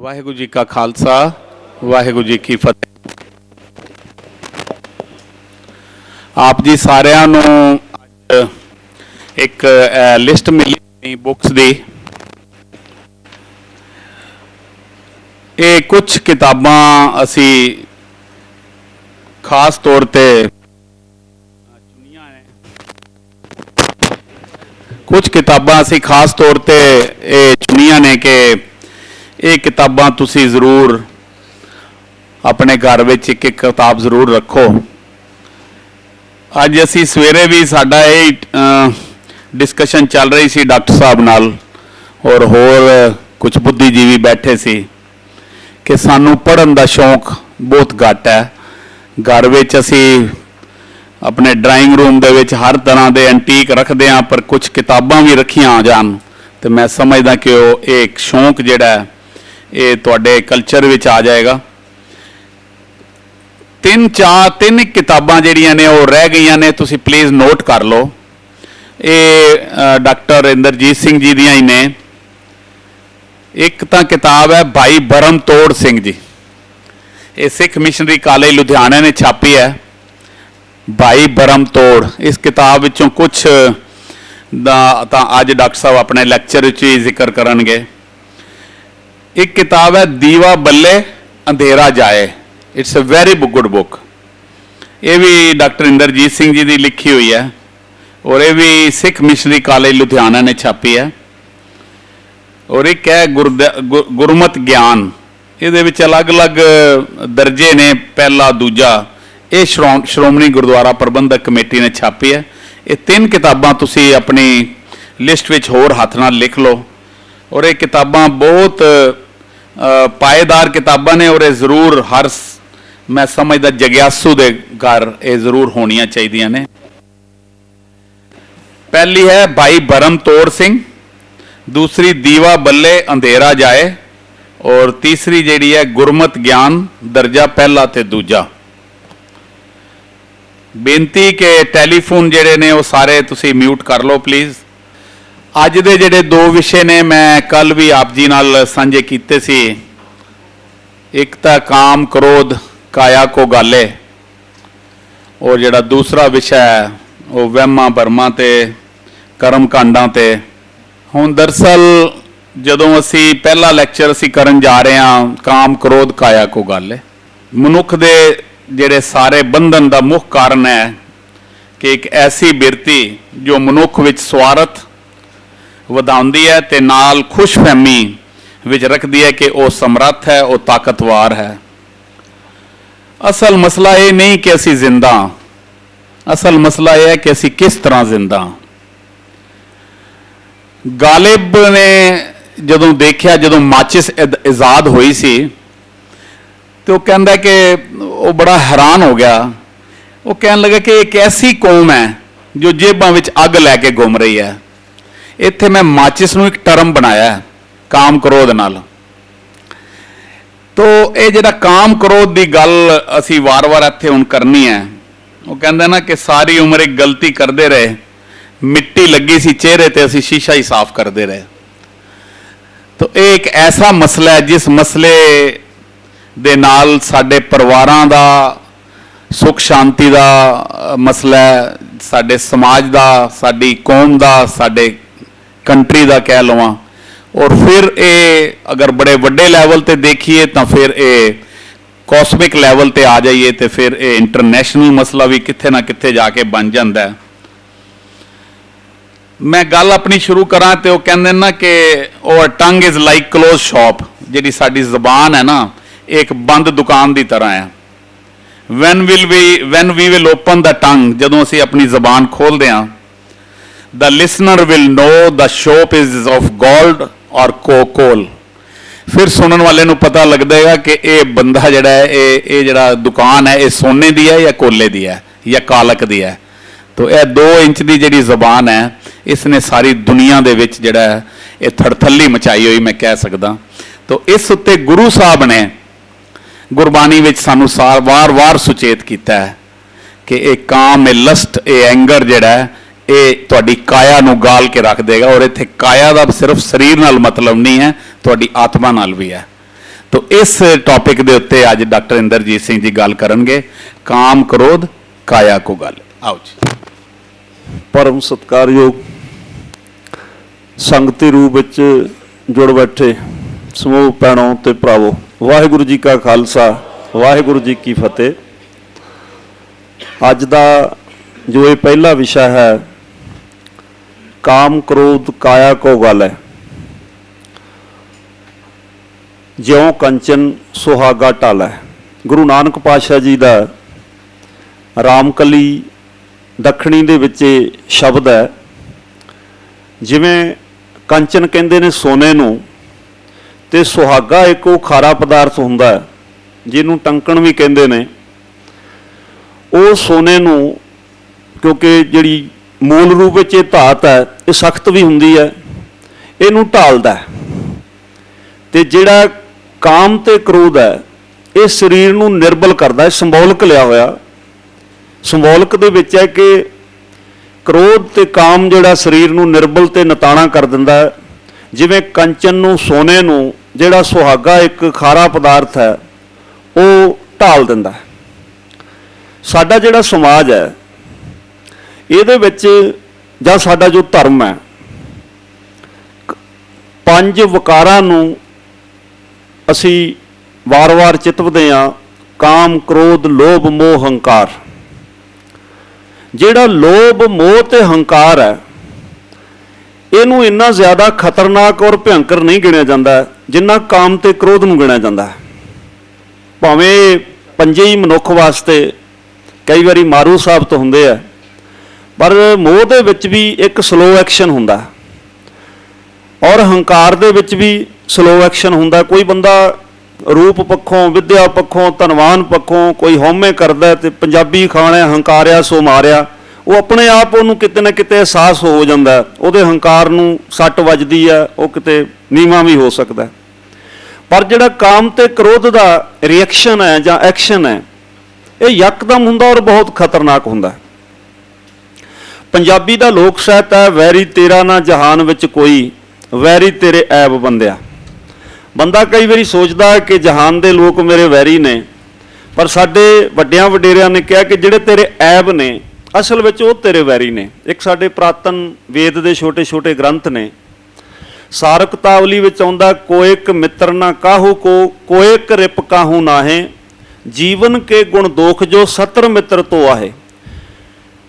वाहिगुरू जी का खालसा वाहिगुरू जी की फतेह। आप जी सारिਆਂ ਨੂੰ एक लिस्ट मिली बुक्स की। ये कुछ किताबां असी खास तौर पे चुनिया ने, कुछ किताबां असी खास तौर पे चुनिया ने कि ये किताबां तुसी जरूर अपने घर में एक एक किताब जरूर रखो। अज असी सवेरे भी साडा ये डिस्कशन चल रही सी डॉक्टर साहब नाल और होर कुछ बुद्धिजीवी बैठे सी कि सानू पढ़न का शौक बहुत घट है। घर में असी अपने ड्राइंग रूम दे विच हर तरह के एंटीक रखते हैं, पर कुछ किताबां भी रखियां आ जान तो मैं समझदा कि वो एक शौक जिहड़ा ये तुहाडे कल्चर विच आ जाएगा। तीन किताबां जिहड़ियां ने वो रह गई ने, तुसीं प्लीज़ नोट कर लो। ये डॉक्टर इंद्रजीत सिंह जी दियां ही ने। एक तो किताब है भाई बरम तोड़ सिंह जी, ये सिख मिशनरी कॉलेज लुधियाने ने छापी है। भाई बरम तोड़, इस किताब विचों कुछ अज डॉक्टर साहब अपने लैक्चर विच ही जिक्र करनगे। एक किताब है दीवा बल्ले अंधेरा जाए, it's a very good book. ये भी डॉक्टर इंद्रजीत सिंह जी की लिखी हुई है और ये भी सिख मिशनरी कॉलेज लुधियाना ने छापी है। और एक है गुरमत ज्ञान, ये अलग अलग दर्जे ने, पहला दूजा, ये श्रोमणी गुरुद्वारा प्रबंधक कमेटी ने छापी है। ये तीन किताबां तुसी अपनी लिस्ट विच होर हथ नाल लिख लो। और ये किताबां बहुत पाएदार किताबां ने और ये जरूर हर मैं समझदा जग्यासू दे घर ये जरूर होनियां चाहिए ने। पहली है भाई बरम तोड़ सिंह, दूसरी दीवा बल्ले अंधेरा जाए और तीसरी जिहड़ी है गुरमत ज्ञान दर्जा पहला ते दूजा। बेनती के टैलीफोन जिहड़े ने वो सारे तुसी म्यूट कर लो प्लीज़। अज दे जिहड़े दो विषय ने मैं कल भी आप जी नाल साझे कीते सी। एक तो काम क्रोध काया को गाले और जिहड़ा दूसरा विषय है वो वहमां भरमां ते कर्म कांडां ते। हुण दरअसल जदों असी पहला लैक्चर असी करन जा रहे हैं काम क्रोध काया को गाले, मनुख दे जिहड़े सारे बंधन का मुख कारण है कि एक ऐसी बिरती जो मनुख विच स्वार्थ वधाउंदी है ते नाल खुशफहमी विच रखती है कि वह समर्थ है, वह ताकतवर है। असल मसला ये नहीं कि असी जिंदा, असल मसला यह है कि असी किस तरह जिंदा। गालिब ने जदों देखा, जदों माचिस आज़ाद हुई सी तो कहता कि वो बड़ा हैरान हो गया। वो कहने लगा कि एक ऐसी कौम है जो जेबां विच अग लैके घूम रही है। इत्थे मैं माचिस नूं एक टर्म बनाया है काम क्रोध नाल। तो ये जिहड़ा काम क्रोध की गल असी वार वार इत्थे हुण करनी है। वो कहंदे ना कि सारी उम्र एक गलती करते रहे, मिट्टी लगी सी चेहरे ते असी शीशा ही साफ करते रहे। तो ये एक ऐसा मसला है जिस मसले दे नाल साडे परिवारां दा सुख शांति दा मसला है, साडे समाज दा, साडी कौम दा, साडे कंट्री दा कह लवां। और फिर ये अगर बड़े वड्डे लैवल ते देखिए तो फिर ये कॉस्मिक लैवल ते आ जाइए तो फिर ये इंटरनेशनल मसला भी कित्थे ना कित्थे जाके बन जाता है। मैं गल अपनी शुरू करा तो कहते ना कि और टंग इज़ लाइक क्लोज शॉप, जिहड़ी साडी ज़बान है ना एक बंद दुकान की तरह है। When we will open the tongue, जदों असी अपनी ज़बान खोलते हैं, the listener will know the shop is of gold और कोल। फिर सुनने वाले नूं पता लगता है कि ये बंदा जिहड़ा है ये जिहड़ा दुकान है ये सोने दी है या कोले दी है या कालक दी है। तो यह 2 इंच की जिहड़ी ज़बान है इसने सारी दुनिया दे विच जिहड़ा है ये थड़थली मचाई हुई मैं कह सकदा। तो इस उत्ते गुरु साहब ने गुरबाणी विच सानू वार वार सुचेत किया है कि एक काम ए लस्ट ए एंगर जिहड़ा है ये तुहाडी काया नूं गाल के रख देगा। और इत्थे काया दा सिर्फ शरीर नाल मतलब नहीं है, तुहाडी आत्मा नाल भी है। तो इस टॉपिक के उत्ते अज डॉक्टर इंद्रजीत सिंह जी गल करनगे, काम क्रोध काया को गल। आओ जी। परम सत्कारयोग संगती रूप विच जुड़ बैठे समूह भैणों ते भरावो, वाहिगुरू जी का खालसा वाहिगुरू जी की फतेह। अज दा जो ये पहला विषय है, काम क्रोध काया को गल है। ज्यों कंचन सुहागा टाला है, गुरु नानक पातशाह जी का रामकली दखणी दे विच शब्द है। जिवें कंचन कहंदे ने सोने नूं, ते सुहागा एक वो खारा पदार्थ हुंदा है जिन्हों टंकण भी कहंदे ने। वो सोने नूं, क्योंकि जिहड़ी मूल रूप विच ये धात है ये सख्त भी हुंदी है, इहनूं ढालदा है। ते जिहड़ा काम ते क्रोध है ये शरीर नूं निर्बल करदा है। संबोलक लिया होया, संबोलक दे विच है कि क्रोध ते काम जिहड़ा शरीर नूं निर्बल ते नताणा कर दिंदा है। जिवें कंचन नूं सोने नूं जिहड़ा सुहागा एक खारा पदार्थ है वो ढाल दिंदा है। साडा जिहड़ा समाज है ਇਹਦੇ ਵਿੱਚ ਜਾਂ ਸਾਡਾ ਜੋ ਧਰਮ ਹੈ, ਪੰਜ ਵਿਕਾਰਾਂ ਨੂੰ ਅਸੀਂ ਵਾਰ-ਵਾਰ ਚਿਤਵਦੇ ਹਾਂ। ਕਾਮ ਕ੍ਰੋਧ ਲੋਭ ਮੋਹ ਹੰਕਾਰ। ਜਿਹੜਾ ਲੋਭ ਮੋਹ ਤੇ ਹੰਕਾਰ ਹੈ ਇਹਨੂੰ ਇੰਨਾ ਜ਼ਿਆਦਾ ਖਤਰਨਾਕ ਔਰ ਭਿਅੰਕਰ ਨਹੀਂ ਗਿਣਿਆ ਜਾਂਦਾ ਜਿੰਨਾ ਕਾਮ ਤੇ ਕ੍ਰੋਧ ਨੂੰ ਗਿਣਿਆ ਜਾਂਦਾ ਹੈ। ਭਾਵੇਂ ਪੰਜੇ ਹੀ ਮਨੁੱਖ ਵਾਸਤੇ ਕਈ ਵਾਰੀ ਮਾਰੂ ਸਾਬਤ ਹੁੰਦੇ ਆ, पर मोह दे विच भी एक स्लो एक्शन हुंदा और हंकार दे विच भी स्लो एक्शन हुंदा। कोई बंदा रूप पक्षों विद्या पक्षों धनवान पक्षों कोई हौमे करदा ते पंजाबी खाने हंकारिया सो मारिया, वो अपने आप उहनूं किते ना किते एहसास हो जांदा, उहदे हंकार नूं सट वजदी है, वो किते नीवां भी हो सकदा। पर जिहड़ा काम ते क्रोध दा रिएक्शन है जां एक्शन है ये यकदम हुंदा और बहुत खतरनाक हुंदा। पंजाबी दा लोक ਸਾਹਿਤ है, वैरी तेरा ना जहान विच कोई वैरी तेरे ऐब बंदिया। बंदा कई बारी सोचदा है कि जहान दे लोग मेरे वैरी ने, पर साडे वड्डियां वडेरियां ने कहा कि जिहड़े तेरे ऐब ने असल विच वो तेरे वैरी ने। एक साडे पुरातन वेद दे छोटे छोटे ग्रंथ ने, सारक तावली विच आउंदा, कोएक मित्र ना काहू को कोएक रिप काहू नाहे, जीवन के गुण दोख जो सतर मित्र तो आहे।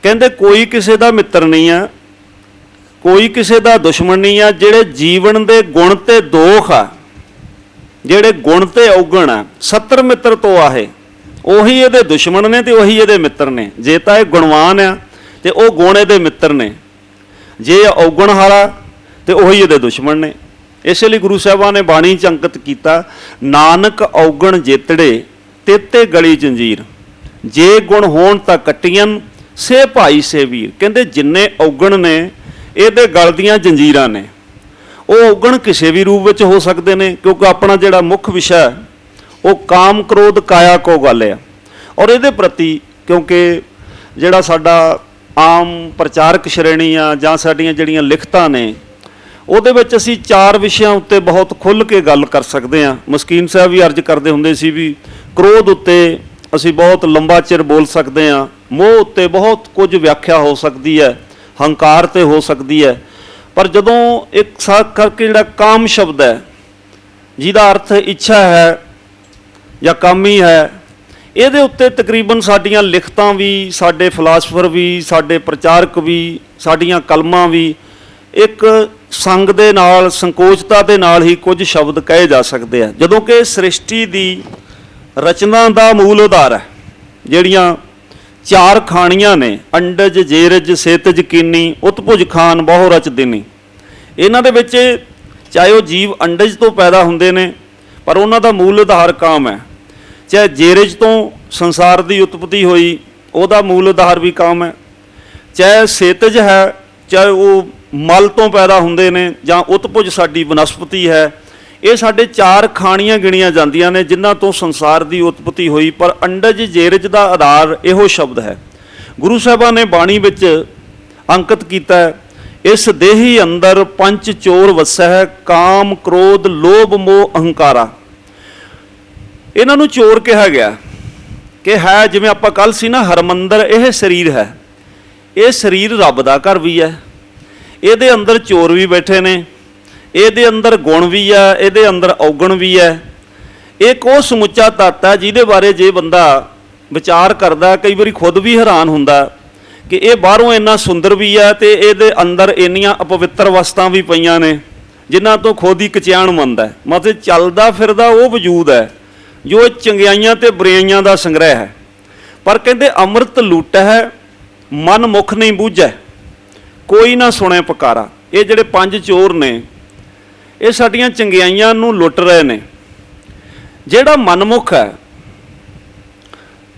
कहते कोई किसी का मित्र नहीं है, कोई किसी का दुश्मन नहीं है। जिहड़े जीवन के गुण ते दोख आ, जिहड़े गुण ते औगण आ, 70 मित्र तो आहे, उही इहदे दुश्मन ने ते उही इहदे मित्र ने। जे तां इह गुणवान आ ते वो गुण इहदे मित्र ने, जे औगण हारा ते उही इहदे दुश्मन ने। इसलिए गुरु साहिबान ने बाणी च अंकित कीता, नानक औगण जेतड़े तेते गली जंजीर, जे गुण होण तां कट्टियन से भाई से वीर। कहते जिन्ने औगण ने ये गल दियां जंजीरां ने। वो औगण किसी भी रूप में हो सकते हैं, क्योंकि अपना जिहड़ा मुख विषय वो काम क्रोध काया को गल है। और ये प्रति क्योंकि जिहड़ा साडा आम प्रचारक श्रेणी आ जां साडीआं जिहड़ियां लिखतां ने ਉਹਦੇ ਵਿੱਚ ਅਸੀਂ चार विषयां उत्ते बहुत खुल के गल कर सकते हैं। मस्कीन साहब भी अर्ज करते हुंदे सी भी क्रोध उत्ते असी बहुत लंबा चिर बोल सकते हैं, मोह उत्ते बहुत कुछ व्याख्या हो सकती है, हंकार ते हो सकती है। पर जदों एक साथ करके जिहड़ा काम शब्द है जिहदा अर्थ इच्छा है या कामी है, ਇਹਦੇ ਉੱਤੇ तकरीबन ਸਾਡੀਆਂ ਲਿਖਤਾਂ ਵੀ, ਸਾਡੇ ਫਿਲਾਸਫਰ ਵੀ, ਸਾਡੇ ਪ੍ਰਚਾਰਕ ਵੀ, ਸਾਡੀਆਂ ਕਲਮਾਂ ਵੀ ਇੱਕ ਸੰਗ ਦੇ ਨਾਲ ਸੰਕੋਚਤਾ ਦੇ ਨਾਲ ਹੀ ਕੁਝ ਸ਼ਬਦ ਕਹੇ ਜਾ ਸਕਦੇ ਆ। ਜਦੋਂ ਕਿ ਸ੍ਰਿਸ਼ਟੀ ਦੀ ਰਚਨਾ ਦਾ ਮੂਲ ਆਧਾਰ ਹੈ, ਜਿਹੜੀਆਂ ਚਾਰ ਖਾਣੀਆਂ ਨੇ, ਅੰਡਜ ਜੇਰਜ ਸੇਤਜ ਕੀਨੀ ਉਤਪੁਜ ਖਾਨ ਬਹੁ ਰਚ ਦਿਨੀ। ਇਹਨਾਂ ਦੇ ਵਿੱਚ ਚਾਹੇ ਉਹ ਜੀਵ ਅੰਡਜ ਤੋਂ ਪੈਦਾ ਹੁੰਦੇ ਨੇ ਪਰ ਉਹਨਾਂ ਦਾ ਮੂਲ ਆਧਾਰ ਕਾਮ ਹੈ, ਚਾਹੇ ਜੇਰਜ ਤੋਂ ਸੰਸਾਰ ਦੀ ਉਤਪਤੀ ਹੋਈ ਉਹਦਾ ਮੂਲ ਆਧਾਰ ਵੀ ਕਾਮ ਹੈ, ਚਾਹੇ ਸੇਤਜ ਹੈ, ਚਾਹੇ ਉਹ ਮਲ ਤੋਂ ਪੈਦਾ ਹੁੰਦੇ ਨੇ ਜਾਂ ਉਤਪੁਜ ਸਾਡੀ ਬਨਸਪਤੀ ਹੈ। ਇਹ ਸਾਡੇ ਚਾਰ ਖਾਣੀਆਂ ਗਿਣੀਆਂ ਜਾਂਦੀਆਂ ਨੇ ਜਿਨ੍ਹਾਂ ਤੋਂ ਸੰਸਾਰ ਦੀ ਉਤਪਤੀ ਹੋਈ। ਪਰ ਅੰਡਜ ਜੇਰਜ ਦਾ ਆਧਾਰ ਇਹੋ ਸ਼ਬਦ ਹੈ। ਗੁਰੂ ਸਾਹਿਬਾਂ ਨੇ ਬਾਣੀ ਵਿੱਚ ਅੰਕਿਤ ਕੀਤਾ, ਇਸ ਦੇਹੀ ਅੰਦਰ ਪੰਜ ਚੋਰ ਵਸੈ, ਕਾਮ ਕ੍ਰੋਧ ਲੋਭ ਮੋਹ ਅਹੰਕਾਰਾ। ਇਹਨਾਂ ਨੂੰ ਚੋਰ ਕਿਹਾ ਗਿਆ ਕਿ ਹੈ ਜਿਵੇਂ ਆਪਾਂ ਕੱਲ ਸੀ ਨਾ, ਹਰਮੰਦਰ ਇਹ ਸਰੀਰ ਹੈ, ਇਹ ਸਰੀਰ ਰੱਬ ਦਾ ਘਰ ਵੀ ਹੈ, ਇਹਦੇ ਅੰਦਰ ਚੋਰ ਵੀ ਬੈਠੇ ਨੇ, ਇਹਦੇ ਅੰਦਰ ਗੁਣ ਵੀ ਹੈ, ਇਹਦੇ ਅੰਦਰ ਔਗਣ ਵੀ ਹੈ। ਇੱਕ ਉਹ ਸਮੁੱਚਾ ਤੱਤ ਹੈ ਜਿਹਦੇ ਬਾਰੇ ਜੇ ਬੰਦਾ ਵਿਚਾਰ ਕਰਦਾ ਕਈ ਵਾਰੀ ਖੁਦ ਵੀ ਹੈਰਾਨ ਹੁੰਦਾ ਕਿ ਇਹ ਬਾਹਰੋਂ ਇੰਨਾ ਸੁੰਦਰ ਵੀ ਹੈ ਤੇ ਇਹਦੇ ਅੰਦਰ ਇੰਨੀਆਂ ਅਪਵਿੱਤਰ ਵਸਤਾਂ ਵੀ ਪਈਆਂ ਨੇ ਜਿਨ੍ਹਾਂ ਤੋਂ ਖੁਦ ਹੀ ਕਚਿਆਣ ਮੰਨਦਾ ਹੈ। ਮਤਲਬ ਚੱਲਦਾ ਫਿਰਦਾ ਉਹ ਵਜੂਦ ਹੈ ਜੋ ਚੰਗਿਆਈਆਂ ਤੇ ਬੁਰਾਈਆਂ ਦਾ ਸੰਗ੍ਰਹਿ ਹੈ। ਪਰ ਕਹਿੰਦੇ ਅੰਮ੍ਰਿਤ ਲੂਟ ਹੈ, ਮਨ ਮੁਖ ਨਹੀਂ ਬੂਝੈ, ਕੋਈ ਨਾ ਸੁਣੇ ਪੁਕਾਰਾ। ਇਹ ਜਿਹੜੇ ਪੰਜ ਚੋਰ ਨੇ ਇਹ ਸਾਡੀਆਂ ਚੰਗਿਆਈਆਂ ਨੂੰ ਲੁੱਟ ਰਹੇ ਨੇ। ਜਿਹੜਾ ਮਨਮੁਖ ਹੈ,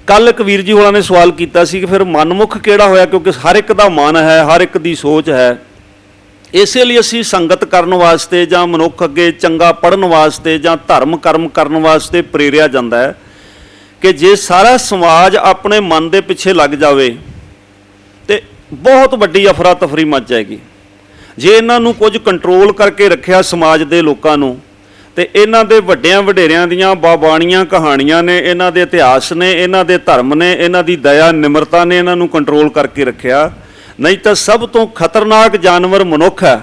ਕੱਲ ਕਬੀਰ ਜੀ ਹੋਰਾਂ ਨੇ ਸਵਾਲ ਕੀਤਾ ਸੀ ਕਿ ਫਿਰ ਮਨਮੁਖ ਕਿਹੜਾ ਹੋਇਆ, ਕਿਉਂਕਿ ਹਰ ਇੱਕ ਦਾ ਮਨ ਹੈ, ਹਰ ਇੱਕ ਦੀ ਸੋਚ ਹੈ। ਇਸੇ ਲਈ ਅਸੀਂ ਸੰਗਤ ਕਰਨ ਵਾਸਤੇ ਜਾਂ ਮਨੁੱਖ ਅੱਗੇ ਚੰਗਾ ਪੜ੍ਹਨ ਵਾਸਤੇ ਜਾਂ ਧਰਮ ਕਰਮ ਕਰਨ ਵਾਸਤੇ ਪ੍ਰੇਰਿਆ ਜਾਂਦਾ ਹੈ ਕਿ ਜੇ ਸਾਰਾ ਸਮਾਜ ਆਪਣੇ ਮਨ ਦੇ ਪਿੱਛੇ ਲੱਗ ਜਾਵੇ ਤੇ ਬਹੁਤ ਵੱਡੀ ਅਫਰਾ ਤਫਰੀ ਮਚ ਜਾਏਗੀ। ਜੇ ਇਹਨਾਂ ਨੂੰ ਕੁਝ ਕੰਟਰੋਲ ਕਰਕੇ ਰੱਖਿਆ ਸਮਾਜ ਦੇ ਲੋਕਾਂ ਨੂੰ, ਤੇ ਇਹਨਾਂ ਦੇ ਵੱਡਿਆਂ ਵਡੇਰਿਆਂ ਦੀਆਂ ਬਾਬਾਣੀਆਂ ਕਹਾਣੀਆਂ ਨੇ, ਇਹਨਾਂ ਦੇ ਇਤਿਹਾਸ ਨੇ, ਇਹਨਾਂ ਦੇ ਧਰਮ ਨੇ, ਇਹਨਾਂ ਦੀ ਦਇਆ ਨਿਮਰਤਾ ਨੇ ਇਹਨਾਂ ਨੂੰ ਕੰਟਰੋਲ ਕਰਕੇ ਰੱਖਿਆ। ਨਹੀਂ ਤਾਂ ਸਭ ਤੋਂ ਖਤਰਨਾਕ ਜਾਨਵਰ ਮਨੁੱਖ ਹੈ।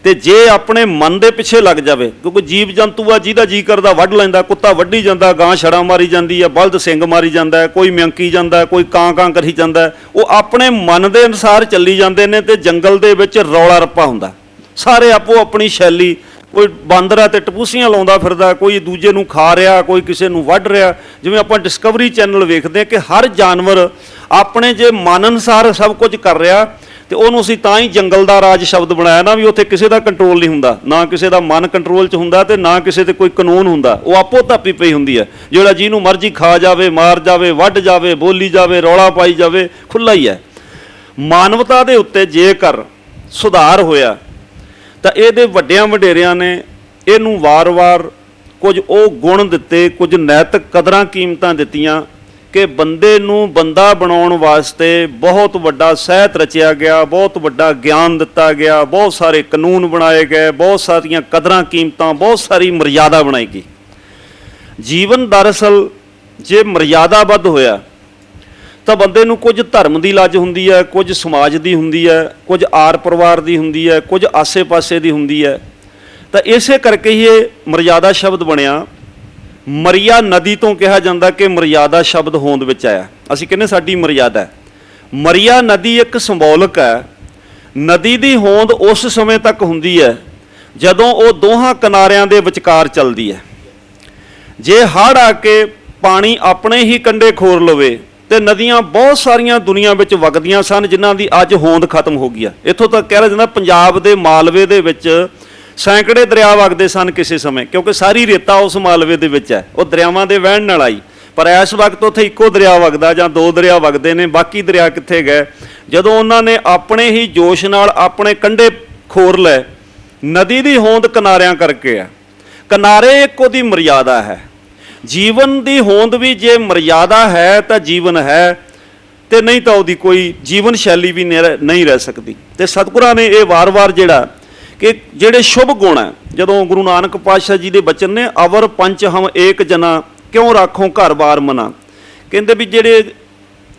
ਤੇ ਜੇ ਆਪਣੇ ਮਨ ਦੇ ਪਿੱਛੇ ਲੱਗ ਜਾਵੇ, ਕਿਉਂਕਿ ਜੀਵ ਜੰਤੂ ਆ ਜਿਹਦਾ ਜੀ ਕਰਦਾ ਵੱਢ ਲੈਂਦਾ, ਕੁੱਤਾ ਵੱਢੀ ਜਾਂਦਾ, ਗਾਂ ਛੜਾ ਮਾਰੀ ਜਾਂਦੀ ਹੈ, ਬਲਦ ਸਿੰਘ ਮਾਰੀ ਜਾਂਦਾ, ਕੋਈ ਮਿਆਂਕੀ ਜਾਂਦਾ, ਕੋਈ ਕਾਂ ਕਾਂ ਕਰੀ ਜਾਂਦਾ, ਉਹ ਆਪਣੇ ਮਨ ਦੇ ਅਨੁਸਾਰ ਚੱਲੀ ਜਾਂਦੇ ਨੇ। ਤੇ ਜੰਗਲ ਦੇ ਵਿੱਚ ਰੌਲਾ ਰੱਪਾ ਹੁੰਦਾ, ਸਾਰੇ ਆਪੋ ਆਪਣੀ ਸ਼ੈਲੀ, ਕੋਈ ਬਾਂਦਰ ਆ ਤੇ ਟਪੂਸੀਆਂ ਲਾਉਂਦਾ ਫਿਰਦਾ, ਕੋਈ ਦੂਜੇ ਨੂੰ ਖਾ ਰਿਹਾ, ਕੋਈ ਕਿਸੇ ਨੂੰ ਵੱਢ ਰਿਹਾ। ਜਿਵੇਂ ਆਪਾਂ ਡਿਸਕਵਰੀ ਚੈਨਲ ਵੇਖਦੇ ਕਿ ਹਰ ਜਾਨਵਰ ਆਪਣੇ ਜੇ ਮਨ ਅਨੁਸਾਰ ਸਭ ਕੁਝ ਕਰ ਰਿਹਾ, ਤੇ ਉਹਨੂੰ ਅਸੀਂ ਤਾਂ ਹੀ ਜੰਗਲ ਦਾ ਰਾਜ ਸ਼ਬਦ ਬਣਾਇਆ ਨਾ, ਵੀ ਉੱਥੇ ਕਿਸੇ ਦਾ ਕੰਟਰੋਲ ਨਹੀਂ ਹੁੰਦਾ, ਨਾ ਕਿਸੇ ਦਾ ਮਨ ਕੰਟਰੋਲ 'ਚ ਹੁੰਦਾ ਤੇ ਨਾ ਕਿਸੇ ਤੇ ਕੋਈ ਕਾਨੂੰਨ ਹੁੰਦਾ। ਉਹ ਆਪੋ ਧਾਪੀ ਪਈ ਹੁੰਦੀ ਹੈ, ਜਿਹੜਾ ਜਿਹਨੂੰ ਮਰਜ਼ੀ ਖਾ ਜਾਵੇ, ਮਾਰ ਜਾਵੇ, ਵੱਢ ਜਾਵੇ, ਬੋਲੀ ਜਾਵੇ, ਰੌਲਾ ਪਾਈ ਜਾਵੇ, ਖੁੱਲ੍ਹਾ ਹੀ ਹੈ। ਮਾਨਵਤਾ ਦੇ ਉੱਤੇ ਜੇਕਰ ਸੁਧਾਰ ਹੋਇਆ ਤਾਂ ਇਹਦੇ ਵੱਡਿਆਂ ਵਡੇਰਿਆਂ ਨੇ ਇਹਨੂੰ ਵਾਰ-ਵਾਰ ਕੁਝ ਉਹ ਗੁਣ ਦਿੱਤੇ, ਕੁਝ ਨੈਤਿਕ ਕਦਰਾਂ ਕੀਮਤਾਂ ਦਿੱਤੀਆਂ ਕਿ ਬੰਦੇ ਨੂੰ ਬੰਦਾ ਬਣਾਉਣ ਵਾਸਤੇ ਬਹੁਤ ਵੱਡਾ ਸਾਹਿਤ ਰਚਿਆ ਗਿਆ, ਬਹੁਤ ਵੱਡਾ ਗਿਆਨ ਦਿੱਤਾ ਗਿਆ, ਬਹੁਤ ਸਾਰੇ ਕਾਨੂੰਨ ਬਣਾਏ ਗਏ, ਬਹੁਤ ਸਾਰੀਆਂ ਕਦਰਾਂ ਕੀਮਤਾਂ, ਬਹੁਤ ਸਾਰੀ ਮਰਿਆਦਾ ਬਣਾਈ ਗਈ। ਜੀਵਨ ਦਰਅਸਲ ਜੇ ਮਰਿਆਦਾਬੱਧ ਹੋਇਆ ਤਾਂ ਬੰਦੇ ਨੂੰ ਕੁਝ ਧਰਮ ਦੀ ਲੱਜ ਹੁੰਦੀ ਹੈ, ਕੁਝ ਸਮਾਜ ਦੀ ਹੁੰਦੀ ਹੈ, ਕੁਝ ਆਰ ਪਰਿਵਾਰ ਦੀ ਹੁੰਦੀ ਹੈ, ਕੁਝ ਆਸੇ-ਪਾਸੇ ਦੀ ਹੁੰਦੀ ਹੈ। ਤਾਂ ਇਸੇ ਕਰਕੇ ਹੀ ਇਹ ਮਰਿਆਦਾ ਸ਼ਬਦ ਬਣਿਆ। ਮਰਿਆ ਨਦੀ ਤੋਂ ਕਿਹਾ ਜਾਂਦਾ ਕਿ ਮਰਿਆਦਾ ਸ਼ਬਦ ਹੋਂਦ ਵਿੱਚ ਆਇਆ। ਅਸੀਂ ਕਹਿੰਦੇ ਸਾਡੀ ਮਰਿਆਦਾ ਹੈ। ਮਰਿਆ ਨਦੀ ਇੱਕ ਸਿੰਬੋਲਿਕ ਹੈ। ਨਦੀ ਦੀ ਹੋਂਦ ਉਸ ਸਮੇਂ ਤੱਕ ਹੁੰਦੀ ਹੈ ਜਦੋਂ ਉਹ ਦੋਹਾਂ ਕਿਨਾਰਿਆਂ ਦੇ ਵਿਚਕਾਰ ਚੱਲਦੀ ਹੈ। ਜੇ ਹੜ੍ਹ ਆ ਕੇ ਪਾਣੀ ਆਪਣੇ ਹੀ ਕੰਢੇ ਖੋਰ ਲਵੇ ਤੇ ਨਦੀਆਂ ਬਹੁਤ ਸਾਰੀਆਂ ਦੁਨੀਆ ਵਿੱਚ ਵਗਦੀਆਂ ਸਨ ਜਿਨ੍ਹਾਂ ਦੀ ਅੱਜ ਹੋਂਦ ਖਤਮ ਹੋ ਗਈ ਆ। ਇੱਥੋਂ ਤੱਕ ਕਹਿ ਜਾਂਦਾ ਪੰਜਾਬ ਦੇ ਮਾਲਵੇ ਦੇ ਵਿੱਚ ਸੈਂਕੜੇ ਦਰਿਆ ਵਗਦੇ ਸਨ ਕਿਸੇ ਸਮੇਂ, ਕਿਉਂਕਿ ਸਾਰੀ ਰੇਤਾ ਉਸ ਮਾਲਵੇ ਦੇ ਵਿੱਚ ਹੈ, ਉਹ ਦਰਿਆਵਾਂ ਦੇ ਵਹਿਣ ਨਾਲ ਆਈ। ਪਰ ਇਸ ਵਕਤ ਉੱਥੇ ਇੱਕੋ ਦਰਿਆ ਵਗਦਾ ਜਾਂ ਦੋ ਦਰਿਆ ਵਗਦੇ ਨੇ, ਬਾਕੀ ਦਰਿਆ ਕਿੱਥੇ ਗਏ? ਜਦੋਂ ਉਹਨਾਂ ਨੇ ਆਪਣੇ ਹੀ ਜੋਸ਼ ਨਾਲ ਆਪਣੇ ਕੰਢੇ ਖੋਰ ਲਏ। ਨਦੀ ਦੀ ਹੋਂਦ ਕਿਨਾਰਿਆਂ ਕਰਕੇ ਹੈ। ਕਿਨਾਰੇ ਇੱਕ ਉਹਦੀ ਮਰਿਆਦਾ ਹੈ। ਜੀਵਨ ਦੀ ਹੋਂਦ ਵੀ ਜੇ ਮਰਿਆਦਾ ਹੈ ਤਾਂ ਜੀਵਨ ਹੈ, ਤੇ ਨਹੀਂ ਤਾਂ ਉਹਦੀ ਕੋਈ ਜੀਵਨ ਸ਼ੈਲੀ ਵੀ ਨਹੀਂ ਰਹਿ ਸਕਦੀ। ਤੇ ਸਤਿਗੁਰਾਂ ਨੇ ਇਹ ਵਾਰ-ਵਾਰ ਜਿਹੜਾ ਕਿ ਜਿਹੜੇ ਸ਼ੁਭ ਗੁਣ ਹੈ, ਜਦੋਂ ਗੁਰੂ ਨਾਨਕ ਪਾਤਸ਼ਾਹ ਜੀ ਦੇ ਬਚਨ ਨੇ ਅਵਰ ਪੰਚ ਹਮ ਏਕ ਜਨਾ ਕਿਉਂ ਰਾਖੋਂ ਘਰ-ਬਾਰ ਮਨਾ, ਕਹਿੰਦੇ ਵੀ ਜਿਹੜੇ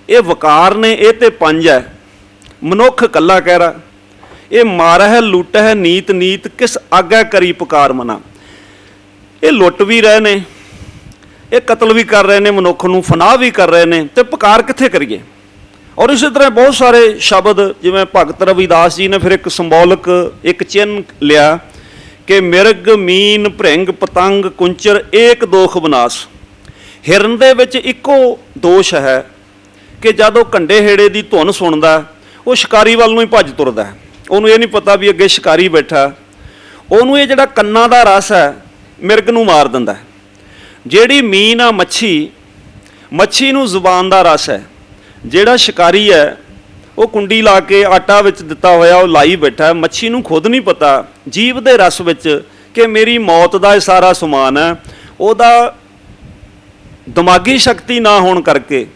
ਇਹ ਵਕਾਰ ਨੇ ਇਹ ਤੇ ਪੰਜ ਹੈ। ਮਨੁੱਖ ਇਕੱਲਾ ਕਹਿ ਰਾ, ਇਹ ਮਾਰਹਿ ਲੁੱਟਹਿ ਨੀਤ ਨੀਤ ਕਿਸ ਆਗੈ ਕਰੀ ਪੁਕਾਰ ਮਨਾ। ਇਹ ਲੁੱਟ ਵੀ ਰਹੇ ਨੇ, ਇਹ ਕਤਲ ਵੀ ਕਰ ਰਹੇ ਨੇ, ਮਨੁੱਖ ਨੂੰ ਫਨਾਹ ਵੀ ਕਰ ਰਹੇ ਨੇ, ਤੇ ਪੁਕਾਰ ਕਿੱਥੇ ਕਰੀਏ? ਔਰ ਇਸੇ ਤਰ੍ਹਾਂ ਬਹੁਤ ਸਾਰੇ ਸ਼ਬਦ, ਜਿਵੇਂ ਭਗਤ ਰਵਿਦਾਸ ਜੀ ਨੇ ਫਿਰ ਇੱਕ ਸਿੰਬੋਲਿਕ ਇੱਕ ਚਿੰਨ੍ਹ ਲਿਆ ਕਿ ਮਿਰਗ ਮੀਨ ਭ੍ਰਿੰਗ ਪਤੰਗ ਕੁੰਚਰ ਏਕ ਦੋਖ ਵਿਨਾਸ਼। ਹਿਰਨ ਦੇ ਵਿੱਚ ਇੱਕੋ ਦੋਸ਼ ਹੈ ਕਿ ਜਦੋਂ ਕੰਡੇ ਹੇੜੇ ਦੀ ਧੁਨ ਸੁਣਦਾ ਉਹ ਸ਼ਿਕਾਰੀ ਵੱਲ ਨੂੰ ਹੀ ਭੱਜ ਤੁਰਦਾ। ਉਹਨੂੰ ਇਹ ਨਹੀਂ ਪਤਾ ਵੀ ਅੱਗੇ ਸ਼ਿਕਾਰੀ ਬੈਠਾ। ਉਹਨੂੰ ਇਹ ਜਿਹੜਾ ਕੰਨਾਂ ਦਾ ਰਸ ਹੈ ਮਿਰਗ ਨੂੰ ਮਾਰ ਦਿੰਦਾ। ਜਿਹੜੀ ਮੀਨ ਆ ਮੱਛੀ ਨੂੰ ਜ਼ੁਬਾਨ ਦਾ ਰਸ ਹੈ। ਜਿਹੜਾ ਸ਼ਿਕਾਰੀ ਹੈ ਉਹ ਕੁੰਡੀ ਲਾ ਕੇ ਆਟਾ ਵਿੱਚ ਦਿੱਤਾ ਹੋਇਆ ਉਹ ਲਾਈ ਬੈਠਾ। ਮੱਛੀ ਨੂੰ ਖੁਦ ਨਹੀਂ ਪਤਾ ਜੀਵ ਦੇ ਰਸ ਵਿੱਚ ਕਿ ਮੇਰੀ ਮੌਤ ਦਾ ਇਹ ਸਾਰਾ ਸਮਾਨ ਹੈ। ਉਹਦਾ ਦਿਮਾਗੀ ਸ਼ਕਤੀ ਨਾ ਹੋਣ ਕਰਕੇ